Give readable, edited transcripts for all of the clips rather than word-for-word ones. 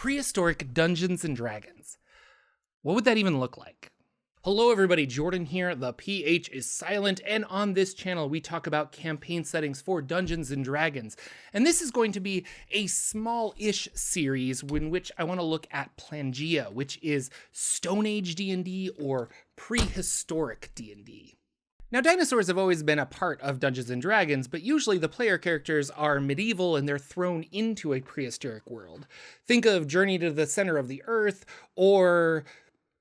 Prehistoric Dungeons and Dragons. What would that even look like? Hello everybody, Jordan here, the PH is silent, and on this channel we talk about campaign settings for Dungeons and Dragons. And this is going to be a small-ish series in which I want to look at Planegea, which is Stone Age D&D or Prehistoric D&D. Now, dinosaurs have always been a part of Dungeons & Dragons, but usually the player characters are medieval and they're thrown into a prehistoric world. Think of Journey to the Center of the Earth, or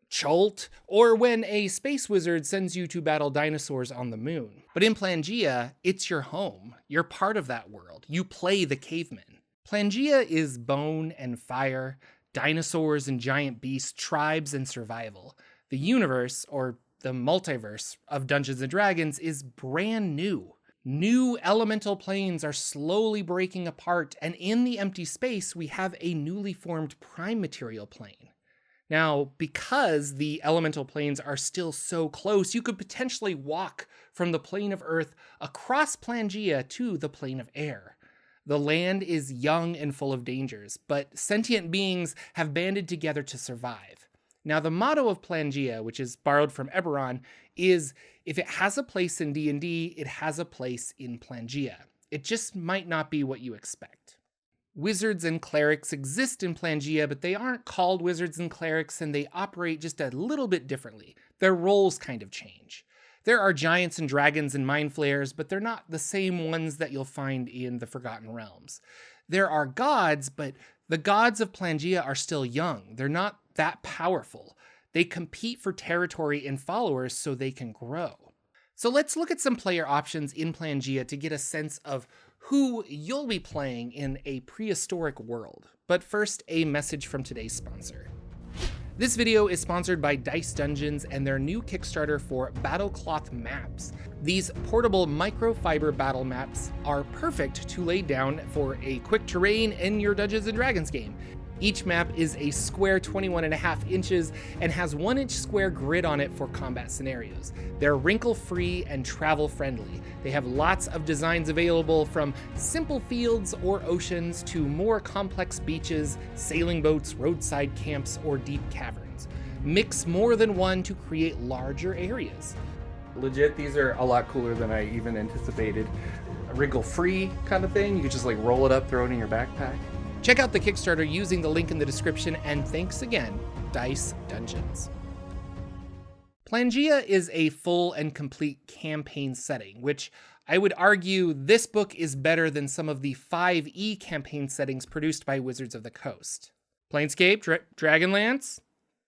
Chult, or when a space wizard sends you to battle dinosaurs on the moon. But in Planegea, it's your home. You're part of that world. You play the caveman. Planegea is bone and fire, dinosaurs and giant beasts, tribes and survival. The universe, or the multiverse of Dungeons & Dragons, is brand new. New elemental planes are slowly breaking apart, and in the empty space, we have a newly formed prime material plane. Now, because the elemental planes are still so close, you could potentially walk from the plane of Earth across Planegea to the plane of air. The land is young and full of dangers, but sentient beings have banded together to survive. Now, the motto of Planegea, which is borrowed from Eberron, is if it has a place in D&D, it has a place in Planegea. It just might not be what you expect. Wizards and clerics exist in Planegea, but they aren't called wizards and clerics, and they operate just a little bit differently. Their roles kind of change. There are giants and dragons and mind flayers, but they're not the same ones that you'll find in the Forgotten Realms. There are gods, but the gods of Planegea are still young. They're not that powerful. They compete for territory and followers so they can grow. So let's look at some player options in Planegea to get a sense of who you'll be playing in a prehistoric world. But first, a message from today's sponsor. This video is sponsored by Dice Dungeons and their new Kickstarter for Battlecloth maps. These portable microfiber battle maps are perfect to lay down for a quick terrain in your Dungeons & Dragons game. Each map is a square 21.5 inches and has 1-inch square grid on it for combat scenarios. They're wrinkle-free and travel-friendly. They have lots of designs available, from simple fields or oceans to more complex beaches, sailing boats, roadside camps, or deep caverns. Mix more than one to create larger areas. Legit, these are a lot cooler than I even anticipated. A wrinkle-free kind of thing. You could just like roll it up, throw it in your backpack. Check out the Kickstarter using the link in the description, and thanks again, Dice Dungeons. Planegea is a full and complete campaign setting, which I would argue this book is better than some of the 5e campaign settings produced by Wizards of the Coast. Planescape, Dragonlance,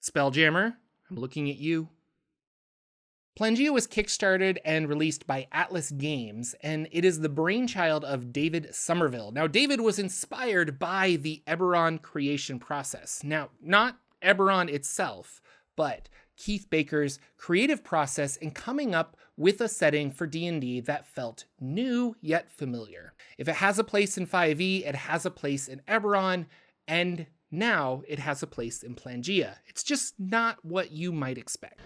Spelljammer, I'm looking at you. Planegea was kickstarted and released by Atlas Games, and it is the brainchild of David Somerville. Now, David was inspired by the Eberron creation process. Now, not Eberron itself, but Keith Baker's creative process in coming up with a setting for D&D that felt new yet familiar. If it has a place in 5e, it has a place in Eberron, and now it has a place in Planegea. It's just not what you might expect.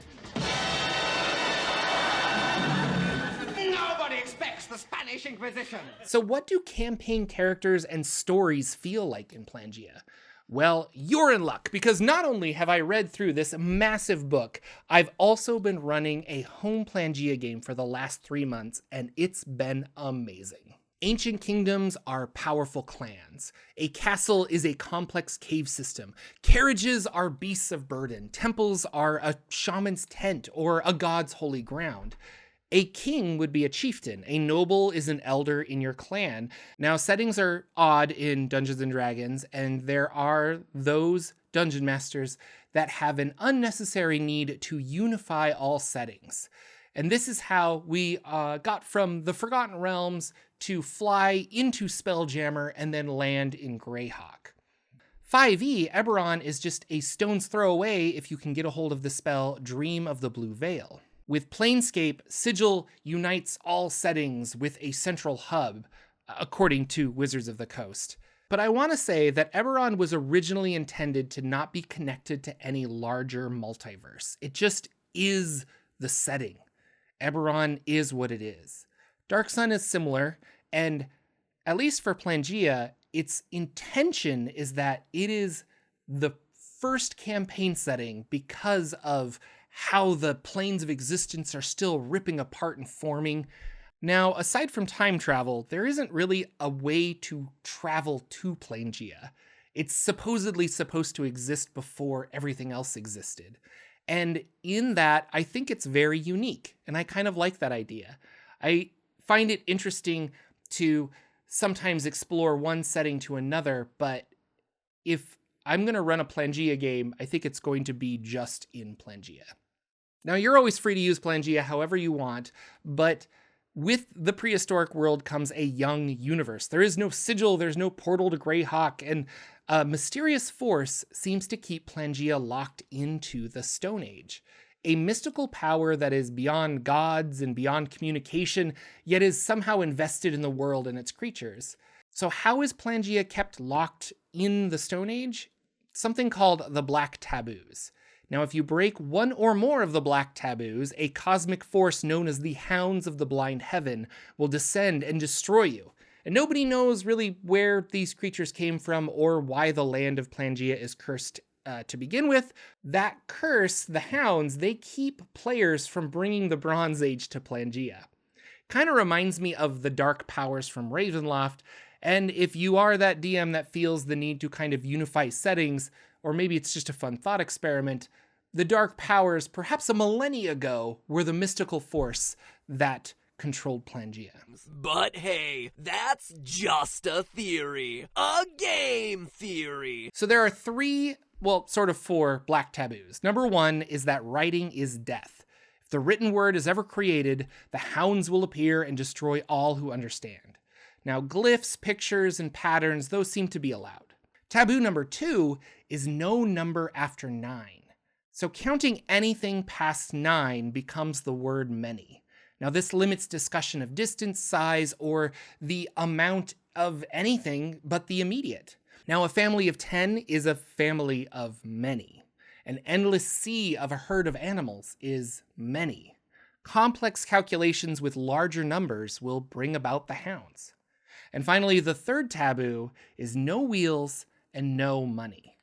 The Spanish Inquisition. So what do campaign characters and stories feel like in Planegea? Well, you're in luck, because not only have I read through this massive book, I've also been running a home Planegea game for the last 3 months, and it's been amazing. Ancient kingdoms are powerful clans. A castle is a complex cave system. Carriages are beasts of burden. Temples are a shaman's tent or a god's holy ground. A king would be a chieftain. A noble is an elder in your clan. Now, settings are odd in Dungeons & Dragons, and there are those dungeon masters that have an unnecessary need to unify all settings. And this is how we got from the Forgotten Realms to fly into Spelljammer and then land in Greyhawk. 5e, Eberron is just a stone's throw away if you can get a hold of the spell Dream of the Blue Veil. With Planescape, Sigil unites all settings with a central hub, according to Wizards of the Coast. But I want to say that Eberron was originally intended to not be connected to any larger multiverse. It just is the setting. Eberron is what it is. Dark Sun is similar, and at least for Planegea, its intention is that it is the first campaign setting because of how the planes of existence are still ripping apart and forming. Now, aside from time travel, there isn't really a way to travel to Planegea. It's supposedly supposed to exist before everything else existed. And in that, I think it's very unique, and I kind of like that idea. I find it interesting to sometimes explore one setting to another, but if I'm going to run a Planegea game, I think it's going to be just in Planegea. Now, you're always free to use Planegea however you want, but with the prehistoric world comes a young universe. There is no sigil, there's no portal to Greyhawk, and a mysterious force seems to keep Planegea locked into the Stone Age. A mystical power that is beyond gods and beyond communication, yet is somehow invested in the world and its creatures. So how is Planegea kept locked in the Stone Age? Something called the Black Taboos. Now, if you break one or more of the Black Taboos, a cosmic force known as the Hounds of the Blind Heaven will descend and destroy you. And nobody knows really where these creatures came from or why the land of Planegea is cursed to begin with. That curse, the Hounds, they keep players from bringing the Bronze Age to Planegea. Kind of reminds me of the dark powers from Ravenloft, and if you are that DM that feels the need to kind of unify settings, or maybe it's just a fun thought experiment, the dark powers, perhaps a millennia ago, were the mystical force that controlled Planegea. But hey, that's just a theory. A game theory. So there are four black taboos. Number one is that writing is death. If the written word is ever created, the hounds will appear and destroy all who understand. Now, glyphs, pictures, and patterns, those seem to be allowed. Taboo number two is no number after 9. So counting anything past 9 becomes the word many. Now, this limits discussion of distance, size, or the amount of anything but the immediate. Now, a family of 10 is a family of many. An endless sea of a herd of animals is many. Complex calculations with larger numbers will bring about the hounds. And finally, the third taboo is no wheels and no money.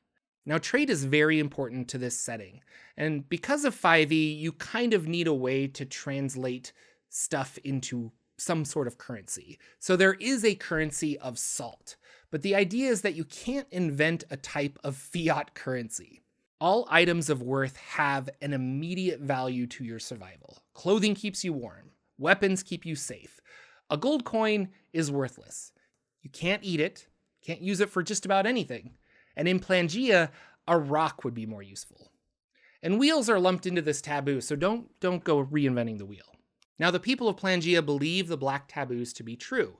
Now, trade is very important to this setting, and because of 5e, you kind of need a way to translate stuff into some sort of currency. So there is a currency of salt, but the idea is that you can't invent a type of fiat currency. All items of worth have an immediate value to your survival. Clothing keeps you warm. Weapons keep you safe. A gold coin is worthless. You can't eat it, can't use it for just about anything. And in Planegea, a rock would be more useful. And wheels are lumped into this taboo, so don't go reinventing the wheel. Now, the people of Planegea believe the black taboos to be true.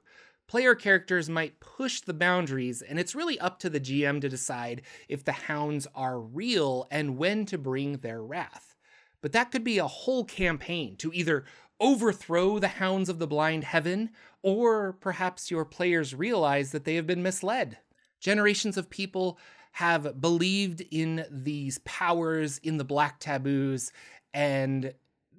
Player characters might push the boundaries, and it's really up to the GM to decide if the hounds are real and when to bring their wrath. But that could be a whole campaign to either overthrow the Hounds of the Blind Heaven, or perhaps your players realize that they have been misled. Generations of people have believed in these powers, in the black taboos, and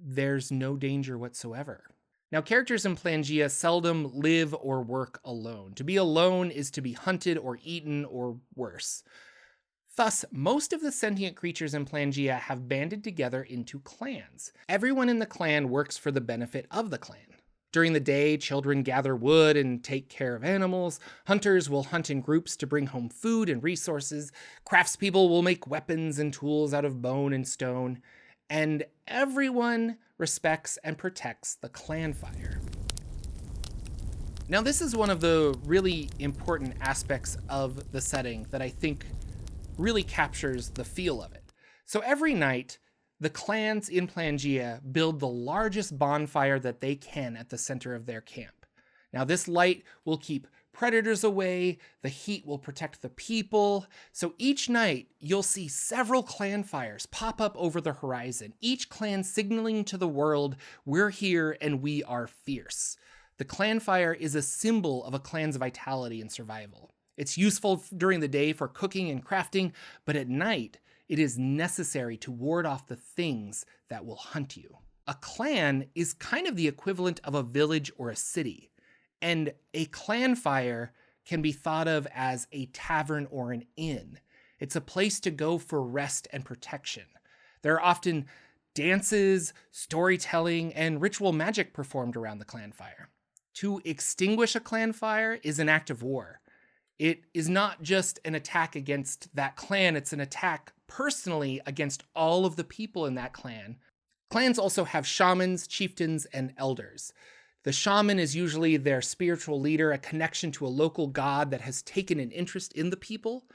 there's no danger whatsoever. Now, characters in Planegea seldom live or work alone. To be alone is to be hunted or eaten or worse. Thus, most of the sentient creatures in Planegea have banded together into clans. Everyone in the clan works for the benefit of the clan. During the day, children gather wood and take care of animals. Hunters will hunt in groups to bring home food and resources. Craftspeople will make weapons and tools out of bone and stone. And everyone respects and protects the clan fire. Now, this is one of the really important aspects of the setting that I think really captures the feel of it. So every night, the clans in Planegea build the largest bonfire that they can at the center of their camp. Now, this light will keep predators away, the heat will protect the people, so each night you'll see several clan fires pop up over the horizon, each clan signaling to the world, we're here and we are fierce. The clan fire is a symbol of a clan's vitality and survival. It's useful during the day for cooking and crafting, but at night, it is necessary to ward off the things that will hunt you. A clan is kind of the equivalent of a village or a city, and a clan fire can be thought of as a tavern or an inn. It's a place to go for rest and protection. There are often dances, storytelling, and ritual magic performed around the clan fire. To extinguish a clan fire is an act of war. It is not just an attack against that clan, it's an attack personally against all of the people in that clan. Clans also have shamans, chieftains, and elders. The shaman is usually their spiritual leader, a connection to a local god that has taken an interest in the people.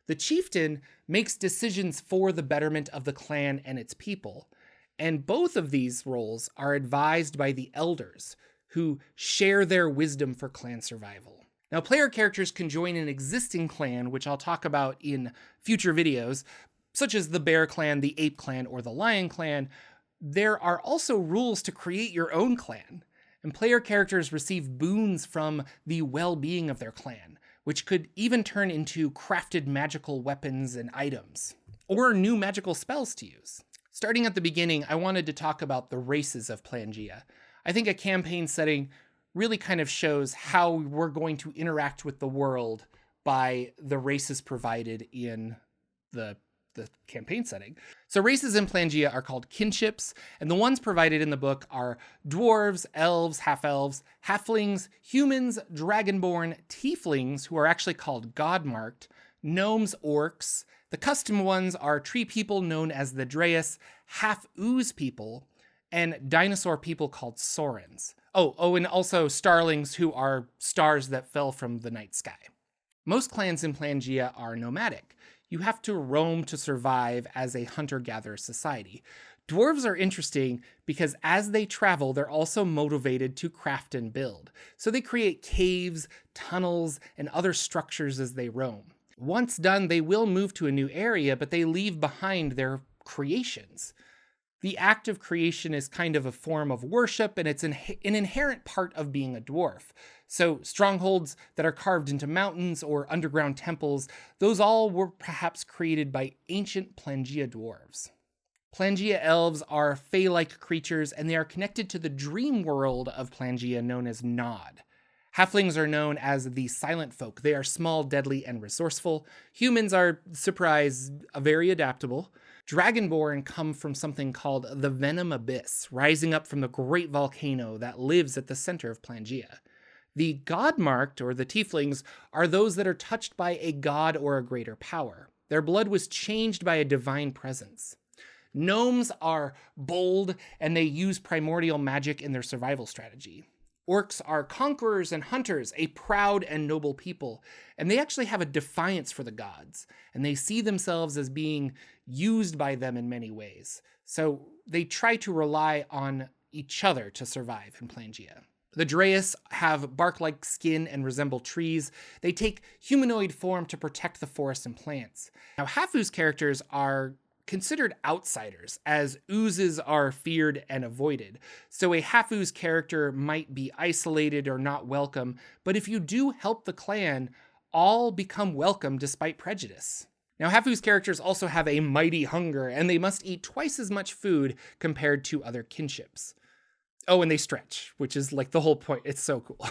The chieftain makes decisions for the betterment of the clan and its people. And both of these roles are advised by the elders, who share their wisdom for clan survival. Now, player characters can join an existing clan, which I'll talk about in future videos, such as the Bear Clan, the Ape Clan, or the Lion Clan. There are also rules to create your own clan, and player characters receive boons from the well-being of their clan, which could even turn into crafted magical weapons and items, or new magical spells to use. Starting at the beginning, I wanted to talk about the races of Planegea. I think a campaign setting really kind of shows how we're going to interact with the world by the races provided in the campaign setting. So races in Planegea are called kinships, and the ones provided in the book are dwarves, elves, halflings, humans, dragonborn, tieflings, who are actually called god-marked, gnomes, orcs. The custom ones are tree people known as the Dreis, half-ooze people, and dinosaur people called Saurons. Oh, and also starlings, who are stars that fell from the night sky. Most clans in Planegea are nomadic. You have to roam to survive as a hunter-gatherer society. Dwarves are interesting because as they travel, they're also motivated to craft and build. So they create caves, tunnels, and other structures as they roam. Once done, they will move to a new area, but they leave behind their creations. The act of creation is kind of a form of worship, and it's an inherent part of being a dwarf. So strongholds that are carved into mountains or underground temples, those all were perhaps created by ancient Planegea dwarves. Planegea elves are fae-like creatures, and they are connected to the dream world of Planegea known as Nod. Halflings are known as the silent folk. They are small, deadly, and resourceful. Humans are, surprise, very adaptable. Dragonborn come from something called the Venom Abyss, rising up from the great volcano that lives at the center of Planegea. The god-marked, or the tieflings, are those that are touched by a god or a greater power. Their blood was changed by a divine presence. Gnomes are bold, and they use primordial magic in their survival strategy. Orcs are conquerors and hunters, a proud and noble people, and they actually have a defiance for the gods, and they see themselves as being used by them in many ways. So they try to rely on each other to survive in Planegea. The Dreis have bark-like skin and resemble trees. They take humanoid form to protect the forest and plants. Now, half-ooze characters are considered outsiders, as oozes are feared and avoided. So a half-ooze character might be isolated or not welcome, but if you do help the clan, all become welcome despite prejudice. Now, half-ooze characters also have a mighty hunger, and they must eat twice as much food compared to other kinships. Oh, and they stretch, which is like the whole point. It's so cool.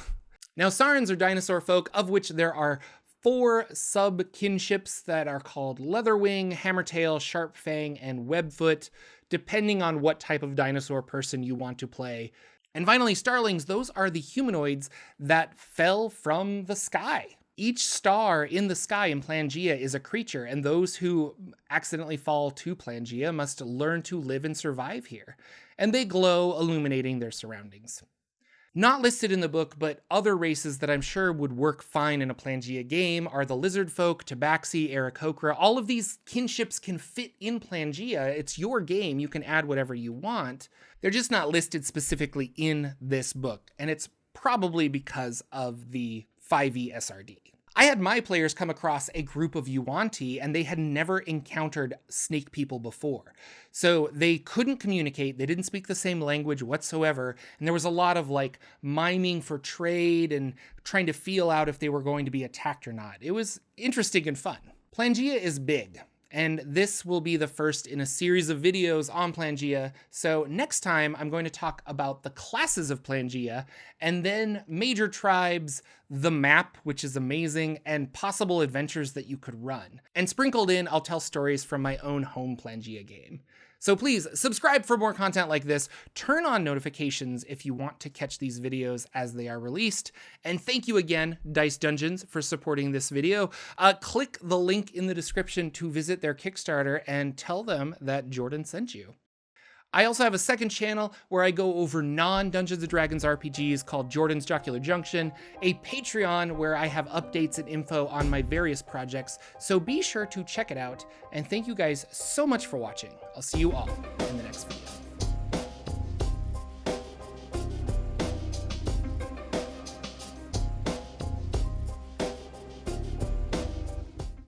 Now, Saurons are dinosaur folk, of which there are 4 sub-kinships that are called Leatherwing, Hammertail, Sharpfang, and Webfoot, depending on what type of dinosaur person you want to play. And finally, starlings, those are the humanoids that fell from the sky. Each star in the sky in Planegea is a creature, and those who accidentally fall to Planegea must learn to live and survive here. And they glow, illuminating their surroundings. Not listed in the book, but other races that I'm sure would work fine in a Planegea game are the lizard folk, Tabaxi, Aarakocra. All of these kinships can fit in Planegea. It's your game. You can add whatever you want. They're just not listed specifically in this book, and it's probably because of the 5e SRD. I had my players come across a group of Yuan-Ti, and they had never encountered snake people before. So they couldn't communicate, they didn't speak the same language whatsoever, and there was a lot of like miming for trade and trying to feel out if they were going to be attacked or not. It was interesting and fun. Planegea is big, And this will be the first in a series of videos on Planegea. So next time I'm going to talk about the classes of Planegea, and then major tribes, the map, which is amazing, and possible adventures that you could run. And sprinkled in, I'll tell stories from my own home Planegea game. So please subscribe for more content like this. Turn on notifications if you want to catch these videos as they are released. And thank you again, Dice Dungeons, for supporting this video. Click the link in the description to visit their Kickstarter and tell them that Jordan sent you. I also have a second channel where I go over non-Dungeons & Dragons RPGs called Jordan's Jocular Junction, a Patreon where I have updates and info on my various projects, so be sure to check it out, and thank you guys so much for watching. I'll see you all in the next video.